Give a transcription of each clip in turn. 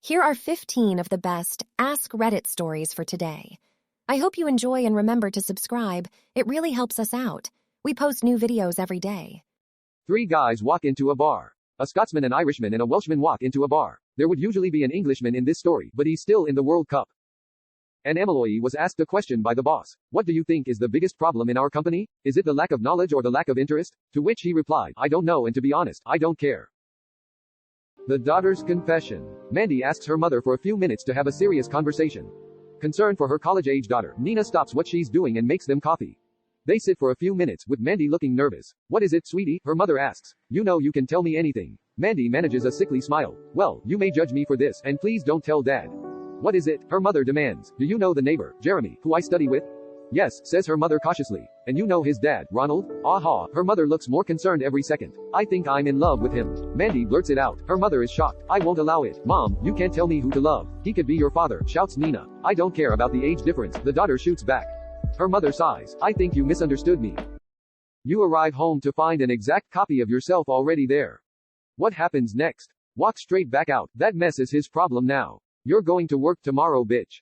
Here are 15 of the best Ask Reddit stories for today. I hope you enjoy and remember to subscribe. It really helps us out. We post new videos every day. 3 guys walk into a bar. A Scotsman, an Irishman, and a Welshman walk into a bar. There would usually be an Englishman in this story, but he's still in the World Cup. An employee was asked a question by the boss. What do you think is the biggest problem in our company? Is it the lack of knowledge or the lack of interest? To which he replied, I don't know, and to be honest, I don't care. The daughter's confession. Mandy asks her mother for a few minutes to have a serious conversation. Concerned for her college-age daughter, Nina stops what she's doing and makes them coffee. They sit for a few minutes, with Mandy looking nervous. What is it, sweetie? Her mother asks. You know you can tell me anything. Mandy manages a sickly smile. Well, you may judge me for this, and please don't tell Dad. What is it? Her mother demands. Do you know the neighbor, Jeremy, who I study with? Yes, says her mother cautiously. And you know his dad, Ronald? Aha, her mother looks more concerned every second. I think I'm in love with him. Mandy blurts it out. Her mother is shocked. I won't allow it. Mom, you can't tell me who to love. He could be your father, shouts Nina. I don't care about the age difference, the daughter shoots back. Her mother sighs. I think you misunderstood me. You arrive home to find an exact copy of yourself already there. What happens next? Walk straight back out. That mess is his problem now. You're going to work tomorrow, bitch.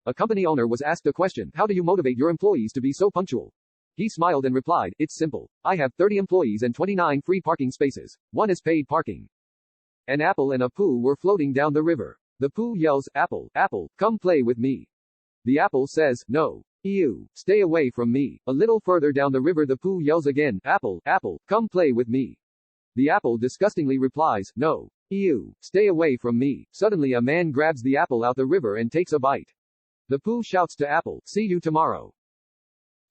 A company owner was asked a question. How do you motivate your employees to be so punctual? He smiled and replied, it's simple. I have 30 employees and 29 free parking spaces. One is paid parking. An apple and a poo were floating down the river. The poo yells, Apple, Apple, come play with me. The apple says, no. Ew, stay away from me. A little further down the river the poo yells again, Apple, Apple, come play with me. The apple disgustingly replies, no. Ew, stay away from me. Suddenly a man grabs the apple out the river and takes a bite. The poo shouts to Apple, see you tomorrow.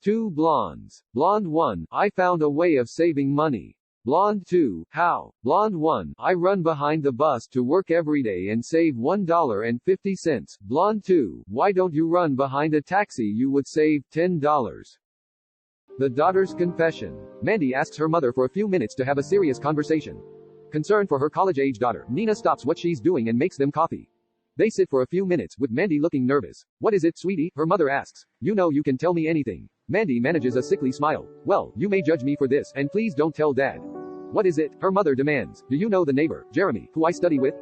2 blondes. Blonde 1, I found a way of saving money. Blonde 2, how? Blonde 1, I run behind the bus to work every day and save $1.50. Blonde 2, why don't you run behind a taxi? You would save $10. The daughter's confession. Mandy asks her mother for a few minutes to have a serious conversation. Concerned for her college-age daughter, Nina stops what she's doing and makes them coffee. They sit for a few minutes, with Mandy looking nervous. What is it, sweetie? Her mother asks. You know you can tell me anything. Mandy manages a sickly smile. Well, you may judge me for this, and please don't tell Dad. What is it? Her mother demands. Do you know the neighbor, Jeremy, who I study with?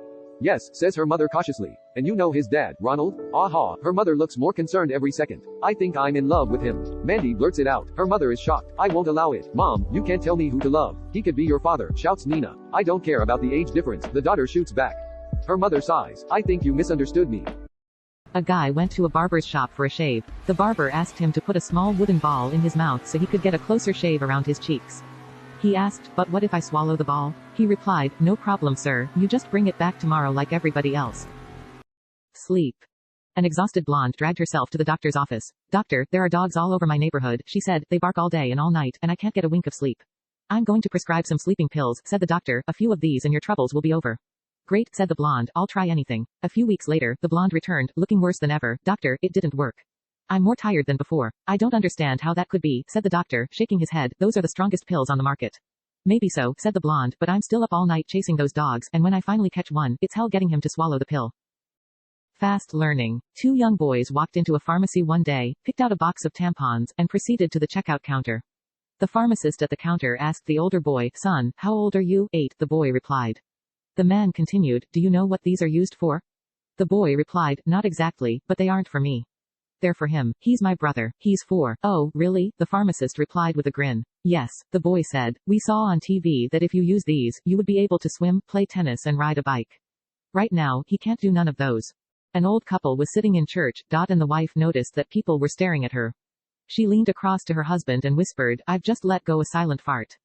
Yes, says her mother cautiously. And you know his dad, Ronald? Aha, her mother looks more concerned every second. I think I'm in love with him. Mandy blurts it out. Her mother is shocked. I won't allow it. Mom, you can't tell me who to love. He could be your father, shouts Nina. I don't care about the age difference, the daughter shoots back. Her mother sighs. I think you misunderstood me. A guy went to a barber's shop for a shave. The barber asked him to put a small wooden ball in his mouth so he could get a closer shave around his cheeks. He asked, but what if I swallow the ball? He replied, no problem, sir, you just bring it back tomorrow like everybody else. Sleep. An exhausted blonde dragged herself to the doctor's office. Doctor, there are dogs all over my neighborhood, she said, they bark all day and all night, and I can't get a wink of sleep. I'm going to prescribe some sleeping pills, said the doctor, a few of these and your troubles will be over. Great, said the blonde, I'll try anything. A few weeks later, the blonde returned, looking worse than ever. Doctor, it didn't work. I'm more tired than before. I don't understand how that could be, said the doctor, shaking his head. Those are the strongest pills on the market. Maybe so, said the blonde, but I'm still up all night chasing those dogs, and when I finally catch one, it's hell getting him to swallow the pill. Fast learning. 2 young boys walked into a pharmacy one day, picked out a box of tampons, and proceeded to the checkout counter. The pharmacist at the counter asked the older boy, son, how old are you? 8, the boy replied. The man continued, do you know what these are used for? The boy replied, not exactly, but they aren't for me. They're for him. He's my brother. He's 4. Oh, really? The pharmacist replied with a grin. Yes, the boy said. We saw on TV that if you use these, you would be able to swim, play tennis and ride a bike. Right now, he can't do none of those. An old couple was sitting in church, and the wife noticed that people were staring at her. She leaned across to her husband and whispered, I've just let go a silent fart.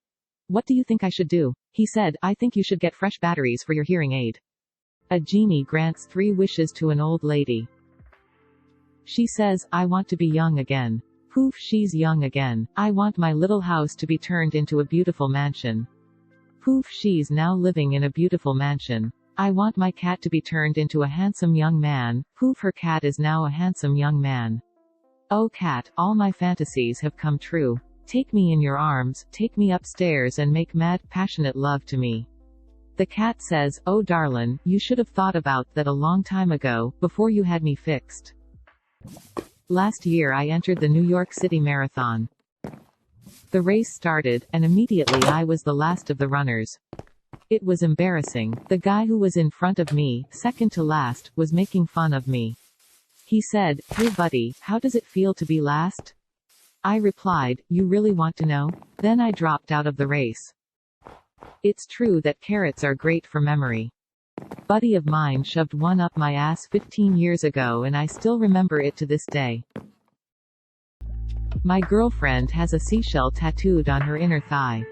What do you think I should do? He said, I think you should get fresh batteries for your hearing aid. A genie grants 3 wishes to an old lady. She says, I want to be young again. Poof, she's young again. I want my little house to be turned into a beautiful mansion. Poof, she's now living in a beautiful mansion. I want my cat to be turned into a handsome young man. Poof, her cat is now a handsome young man. Oh cat, all my fantasies have come true. Take me in your arms, take me upstairs and make mad, passionate love to me. The cat says, oh darlin', you should have thought about that a long time ago, before you had me fixed. Last year I entered the New York City Marathon. The race started, and immediately I was the last of the runners. It was embarrassing. The guy who was in front of me, second to last, was making fun of me. He said, "Hey buddy, how does it feel to be last?" I replied, "You really want to know?" Then I dropped out of the race. It's true that carrots are great for memory. Buddy of mine shoved one up my ass 15 years ago and I still remember it to this day. My girlfriend has a seashell tattooed on her inner thigh.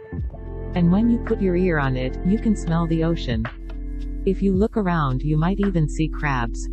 And when you put your ear on it, you can smell the ocean. If you look around you might even see crabs.